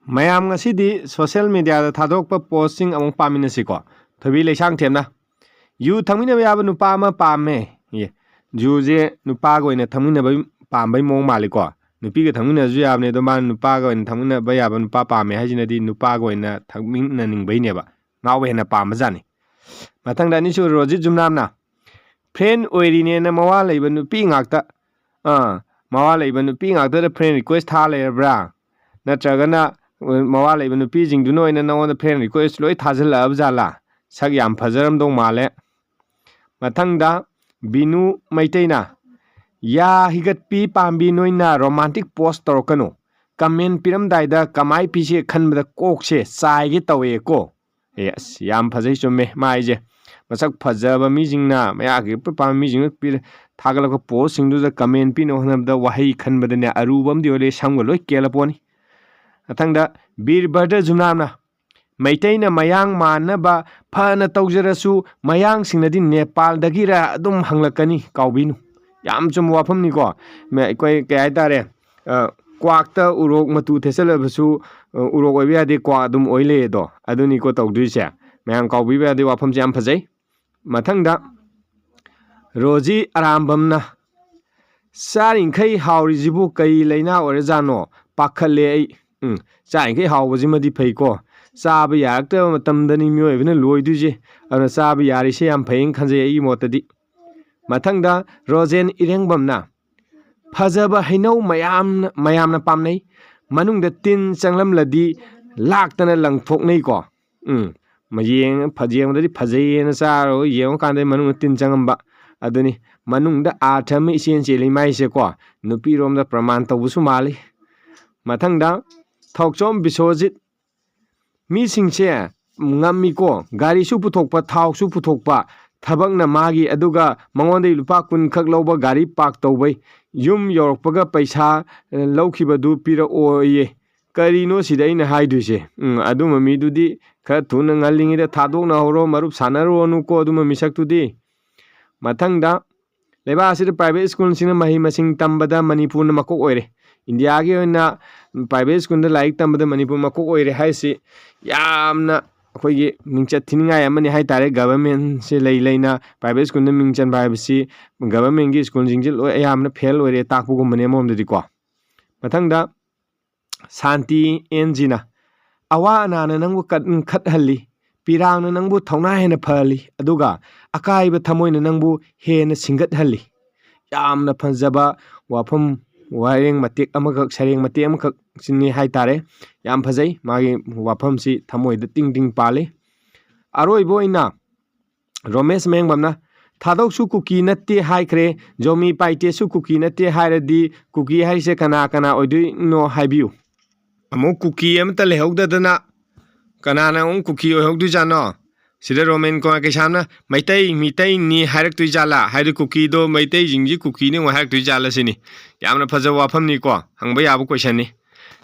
ꯃꯌꯥꯝ ꯉꯁꯤꯗꯤ ꯁꯣꯁꯤꯌꯦꯜ ꯃꯤꯗꯤꯌꯥꯗ ꯊꯥꯗꯣꯛꯄ ꯄꯣꯁꯁꯤꯡ ꯑꯃꯨꯛ ꯄꯥꯃꯤꯟꯅꯁꯤꯀꯣ. ꯊꯣꯏꯕꯤ ꯂꯩꯁꯥꯡ ꯊꯦꯝꯅ ꯌꯨ ꯊꯛꯃꯤꯟꯅꯕ ꯌꯥꯕ ꯅꯨꯄꯥ ꯑꯃ ꯄꯥꯝꯃꯦ. ꯌꯨꯁꯦ ꯅꯨꯄꯥꯒ ꯑꯣꯏꯅ ꯊꯛꯃꯤꯟꯅꯕ ꯄꯥꯝꯕꯩ ꯃꯑꯣꯡ ꯃꯥꯜꯂꯤꯀꯣ. ꯅꯨꯄꯤꯒ ꯊꯛꯃꯤꯟꯅꯔꯁꯨ ꯌꯥꯕꯅꯦ ꯑꯗꯣ ꯃꯥꯅ ꯅꯨꯄꯥꯒ ꯑꯣꯏꯅ ꯊꯛꯃꯤꯟꯅꯕ ꯌꯥꯕ ꯅꯨꯄꯥ ꯄꯥꯝꯃꯦ ꯍꯥꯏꯁꯤꯅꯗꯤ ꯅꯨꯄꯥꯒ ꯑꯣꯏꯅ ꯊꯛꯃꯤꯟꯅꯅꯤꯡꯕꯩꯅꯦꯕ. ꯉꯥꯎꯕ ꯍꯦꯟꯅ ꯄꯥꯝꯕꯖꯥꯠꯅꯤ. ꯃꯊꯪꯗ ꯑꯅꯤꯁꯨꯕ ꯔꯣꯖꯤꯠ ꯖꯨꯝꯅꯥꯝꯅ ꯐ꯭ꯔꯦꯟ ꯑꯣꯏꯔꯤꯅꯦꯅ ꯃꯋꯥ ꯂꯩꯕ ꯅꯨꯄꯤ ꯉꯥꯛꯇ ꯃꯋꯥ ꯂꯩꯕ ꯅꯨꯄꯤ ꯉꯥꯛꯇꯗ ꯐ꯭ꯔꯦꯟ ꯔꯤꯀ꯭ꯋꯦꯁ ꯊꯥ ꯂꯩꯔꯕ꯭ꯔꯥ ꯅꯠꯇ꯭ꯔꯒꯅ ꯃꯋꯥ ꯂꯩꯕ ꯅꯨꯄꯤꯁꯤꯡꯗꯨꯅ ꯑꯣꯏꯅ ꯅꯉꯣꯟꯗ ꯐ꯭ꯔꯦꯟ ꯔꯤꯀ꯭ꯋꯦꯁ ꯂꯣꯏ ꯊꯥꯖꯤꯜꯂꯛꯑꯕ ꯖꯥꯠꯂꯥ. ꯁꯛ ꯌꯥꯝ ꯐꯖꯔꯝꯗꯧ ꯃꯥꯜꯂꯦ. ꯃꯊꯪꯗ ꯕꯤꯅꯨ ꯃꯩꯇꯩꯅ ꯌꯥ ꯍꯤꯒꯠꯄꯤ ꯄꯥꯝꯕꯤ ꯅꯣꯏꯅ ꯔꯣꯃꯥꯟꯇꯤꯛ ꯄꯣꯁ ꯇꯧꯔꯛꯀꯅꯨ. ꯀꯃꯦꯟ ꯄꯤꯔꯝꯗꯥꯏꯗ ꯀꯃꯥꯏ ꯄꯤꯁꯦ ꯈꯟꯕꯗ ꯀꯣꯛꯁꯦ ꯆꯥꯏꯒꯦ ꯇꯧꯋꯦꯀꯣ. ꯑꯁ ꯌꯥꯝ ꯐꯖꯩ ꯆꯨꯝꯃꯦ ꯃꯥꯏꯁꯦ. ꯃꯁꯛ ꯐꯖꯕ ꯃꯤꯁꯤꯡꯅ ꯃꯌꯥ ꯍꯤꯒꯠꯄ ꯄꯥꯝꯕ ꯃꯤꯁꯤꯡꯅ ꯊꯥꯒꯠꯂꯛꯄ ꯄꯣꯁꯁꯤꯡꯗꯨꯗ ꯀꯃꯦꯟ ꯄꯤꯅꯕ ꯍꯣꯠꯅꯕꯗ ꯋꯥꯍꯩ ꯈꯟꯕꯗꯅꯦ ꯑꯔꯨꯕ ꯑꯃꯗꯤ ꯑꯣꯏꯔꯦ. ꯁꯝꯒ ꯂꯣꯏ ꯀꯦꯜꯂꯄꯣꯠꯅꯤ. ꯃꯊꯪꯗ ꯕꯤꯔꯕꯗ꯭ꯔ ꯖꯨꯝꯅꯥꯝꯅ ꯃꯩꯇꯩꯅ ꯃꯌꯥꯡ ꯃꯥꯟꯅꯕ ꯐꯅ ꯇꯧꯖꯔꯁꯨ ꯃꯌꯥꯡꯁꯤꯡꯅꯗꯤ ꯅꯦꯄꯥꯜꯗꯒꯤꯔ ꯑꯗꯨꯝ ꯍꯪꯂꯛꯀꯅꯤ ꯀꯥꯎꯕꯤꯅꯨ. ꯌꯥꯝ ꯆꯨꯝꯕ ꯋꯥꯐꯝꯅꯤꯀꯣ. ꯑꯩꯈꯣꯏ ꯀꯩ ꯍꯥꯏꯇꯥꯔꯦ ꯀ꯭ꯋꯥꯛꯇ ꯎꯔꯣꯛ ꯃꯇꯨ ꯊꯦꯠꯆꯜꯂꯕꯁꯨ ꯎꯔꯣꯛ ꯑꯣꯏꯕ ꯌꯥꯗꯦ ꯀ꯭ꯋꯥꯛ ꯑꯗꯨꯝ ꯑꯣꯏ ꯂꯩꯌꯦꯗꯣ. ꯑꯗꯨꯅꯤꯀꯣ ꯇꯧꯗꯣꯏꯁꯦ. ꯃꯌꯥꯝ ꯀꯥꯎꯕꯤꯕ ꯌꯥꯗꯦ. ꯋꯥꯐꯝꯁꯦ ꯌꯥꯝ ꯐꯖꯩ. ꯃꯊꯪꯗ ꯔꯣꯖꯤ ꯑꯔꯥꯝꯕꯝꯅ ꯆꯥꯔꯤꯡꯈꯩ ꯍꯥꯎꯔꯤꯁꯤꯕꯨ ꯀꯔꯤ ꯂꯩꯅꯥ ꯑꯣꯏꯔꯖꯥꯠꯅꯣ ꯄꯥꯈꯠꯂꯦ ꯑꯩ. ꯆꯥꯔꯤꯡꯈꯩ ꯍꯥꯎꯕꯁꯤꯃꯗꯤ ꯐꯩꯀꯣ. ꯆꯥꯕ ꯌꯥꯔꯛꯇꯕ ꯃꯇꯝꯗꯅꯤ ꯃꯤꯑꯣꯏꯕꯅ ꯂꯣꯏꯗꯣꯏꯁꯦ. ꯑꯗꯨꯅ ꯆꯥꯕ ꯌꯥꯔꯤꯁꯦ ꯌꯥꯝ ꯐꯩꯅ ꯈꯟꯖꯩ ꯑꯩꯒꯤ ꯃꯣꯠꯇꯗꯤ. ꯃꯊꯪꯗ ꯔꯣꯖꯦꯟ ꯏꯔꯦꯡꯕꯝꯅ ꯐꯖꯕ ꯍꯩꯅꯧ ꯃꯌꯥꯝꯅ ꯄꯥꯝꯅꯩ. ꯃꯅꯨꯡꯗ ꯇꯤꯟ ꯆꯪꯂꯝꯂꯗꯤ ꯂꯥꯛꯇꯅ ꯂꯪꯊꯣꯛꯅꯩꯀꯣ. ꯌꯦꯡꯕꯗꯗꯤ ꯐꯖꯩꯌꯦꯅ ꯆꯥꯔꯒ ꯌꯦꯡꯉꯀꯥꯟꯗ ꯃꯅꯨꯡꯗ ꯇꯤꯟ ꯆꯪꯉꯝꯕ. ꯑꯗꯨꯅꯤ ꯃꯅꯨꯡꯗ ꯑꯥꯔꯊ ꯑꯃ ꯏꯆꯦꯟ ꯆꯦꯜꯂꯤ ꯃꯥꯏꯁꯦꯀꯣ. ꯅꯨꯄꯤꯔꯣꯝꯗ ꯄ꯭ꯔꯃꯥꯟ ꯇꯧꯕꯁꯨ ꯃꯥꯜꯂꯤ. ꯃꯊꯪꯗ ꯊꯣꯛꯆꯣꯝ ꯕꯤꯁꯣꯖꯤꯠ ꯃꯤꯁꯤꯡꯁꯦ ꯉꯝꯃꯤꯀꯣ. ꯒꯥꯔꯤꯁꯨ ꯄꯨꯊꯣꯛꯄ ꯊꯥꯎꯁꯨ ꯄꯨꯊꯣꯛꯄ ꯊꯕꯛꯅ ꯃꯥꯒꯤ ꯑꯗꯨꯒ ꯃꯉꯣꯟꯗꯒꯤ ꯂꯨꯄꯥ 10 ꯈꯛ ꯂꯧꯕ ꯒꯥꯔꯤ ꯄꯥर्क ꯇꯧꯕꯩ ꯌꯨꯝ ꯌꯧꯔꯛꯄꯒ ꯄꯩꯁꯥ ꯂꯧꯈꯤꯕꯗꯨ ꯄꯤꯔꯛꯑꯣꯌꯦ. ꯀꯔꯤꯅꯣ ꯁꯤꯗ ꯑꯩꯅ ꯍꯥꯏꯗꯣꯏꯁꯦ. ꯑꯗꯨꯝꯕ ꯃꯤꯗꯨꯗꯤ ꯈꯔ ꯊꯨꯅ ꯉꯜꯂꯤꯉꯩꯗ ꯊꯥꯗꯣꯛꯅꯍꯧꯔꯣ. ꯃꯔꯨꯞ ꯁꯥꯟꯅꯔꯨꯔꯅꯨꯀꯣ ꯑꯗꯨꯝꯕ ꯃꯤꯁꯛꯇꯨꯗꯤ. ꯃꯊꯪꯗ ꯂꯩꯕꯥꯛ ꯑꯁꯤꯗ ꯄ꯭ꯔꯥꯏꯚꯦꯠ ꯁ꯭ꯀꯨꯜꯁꯤꯡꯅ ꯃꯍꯩ ꯃꯁꯤꯡ ꯇꯝꯕꯗ ꯃꯅꯤꯄꯨꯔꯅ ꯃꯀꯣꯛ ꯑꯣꯏꯔꯦ. ꯏꯟꯗꯤꯌꯥꯒꯤ ꯑꯣꯏꯅ ꯄ꯭ꯔꯥꯏꯚꯦꯠ ꯁ꯭ꯀꯨꯜꯗ ꯂꯥꯏꯔꯤꯛ ꯇꯝꯕꯗ ꯃꯅꯤꯄꯨꯔ ꯃꯀꯣꯛ ꯑꯣꯏꯔꯦ ꯍꯥꯏꯁꯤ ꯌꯥꯝꯅ ꯑꯩꯈꯣꯏꯒꯤ ꯃꯤꯡꯆꯠ ꯊꯤꯅꯤꯡꯉꯥꯏ ꯑꯃꯅꯤ ꯍꯥꯏꯇꯥꯔꯦ. ꯒꯚꯔꯟꯃꯦꯟꯁꯦ ꯂꯩꯅ ꯄ꯭ꯔꯥꯏꯚꯦꯠ ꯁ꯭ꯀꯨꯜꯗ ꯃꯤꯡ ꯆꯟꯕ ꯍꯥꯏꯕꯁꯤ ꯒꯚꯔꯟꯃꯦꯟꯒꯤ ꯁ꯭ꯀꯨꯜꯁꯤꯡꯁꯦ ꯂꯣꯏ ꯑꯌꯥꯝꯕꯅ ꯐꯦꯜ ꯑꯣꯏꯔꯦ ꯇꯥꯛꯄꯒꯨꯝꯕꯅꯦ ꯑꯃꯔꯣꯝꯗꯗꯤꯀꯣ. ꯃꯊꯪꯗ ꯁꯥꯟꯇꯤ ꯑꯦꯟꯖꯤꯅ ꯑꯋꯥ ꯑꯅꯥꯅ ꯅꯪꯕꯨ ꯀꯟꯈꯠꯍꯜꯂꯤ. ꯄꯤꯔꯥꯡꯅ ꯅꯪꯕꯨ ꯊꯧꯅꯥ ꯍꯦꯟꯅ ꯐꯍꯜꯂꯤ. ꯑꯗꯨꯒ ꯑꯀꯥꯏꯕ ꯊꯃꯣꯏꯅ ꯅꯪꯕꯨ ꯍꯦꯟꯅ ꯁꯤꯡꯒꯠꯍꯜꯂꯤ. ꯌꯥꯝꯅ ꯐꯖꯕ ꯋꯥꯐꯝ ꯋꯥꯔꯦꯡ ꯃꯇꯦꯛ ꯑꯃꯈꯛ ꯁꯩꯔꯦꯡ ꯃꯇꯦꯛ ꯑꯃꯈꯛ ꯁꯤꯅꯤ ꯍꯥꯏꯇꯥꯔꯦ. ꯌꯥꯝ ꯐꯖꯩ ꯃꯥꯒꯤ ꯋꯥꯐꯝꯁꯤ ꯊꯃꯣꯏꯗ ꯇꯤꯡ ꯇꯤꯡ ꯄꯥꯜꯂꯤ. ꯑꯔꯣꯏꯕ ꯑꯣꯏꯅ ꯔꯣꯃꯦꯁ ꯃꯌꯦꯡꯕꯝꯅ ꯊꯥꯗꯣꯛꯁꯨ ꯀꯨꯀꯤ ꯅꯠꯇꯦ ꯍꯥꯏꯈ꯭ꯔꯦ. ꯖꯣꯃꯤ ꯄꯥꯏꯇꯦꯁꯨ ꯀꯨꯀꯤ ꯅꯠꯇꯦ ꯍꯥꯏꯔꯗꯤ ꯀꯨꯀꯤ ꯍꯥꯏꯔꯤꯁꯦ ꯀꯅꯥ ꯑꯣꯏꯗꯣꯏꯅꯣ ꯍꯥꯏꯕꯤꯌꯨ. ꯑꯃꯨꯛ ꯀꯨꯀꯤ ꯑꯃꯇ ꯂꯩꯍꯧꯗꯗꯅ ꯀꯅꯥꯅ ꯑꯃꯨꯛ ꯀꯨꯀꯤ ꯑꯣꯏꯍꯧꯗꯣꯏꯖꯥꯠꯅꯣ. ꯁꯤꯗ ꯔꯣꯃꯦꯟ ꯀꯩꯁꯥꯝꯅ ꯃꯤꯇꯩꯅꯤ ꯍꯥꯏꯔꯛꯇꯣꯏꯖꯥꯠꯂꯥ. ꯍꯥꯏꯗꯤ ꯀꯨꯀꯤꯗꯣ ꯃꯩꯇꯩꯁꯤꯡꯁꯤ ꯀꯨꯀꯤꯅꯤ ꯑꯃꯨꯛ ꯍꯥꯏꯔꯛꯇꯣꯏꯖꯥꯠꯂꯥ ꯁꯤꯅꯤ. ꯌꯥꯝꯅ ꯐꯖꯕ ꯋꯥꯐꯝꯅꯤꯀꯣ. ꯍꯪꯕ ꯌꯥꯕ ꯀꯣꯏꯁꯟꯅꯤ.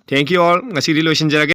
Thank you all. ꯉꯁꯤꯗꯤ ꯂꯣꯏꯁꯤꯟꯖꯔꯒꯦ.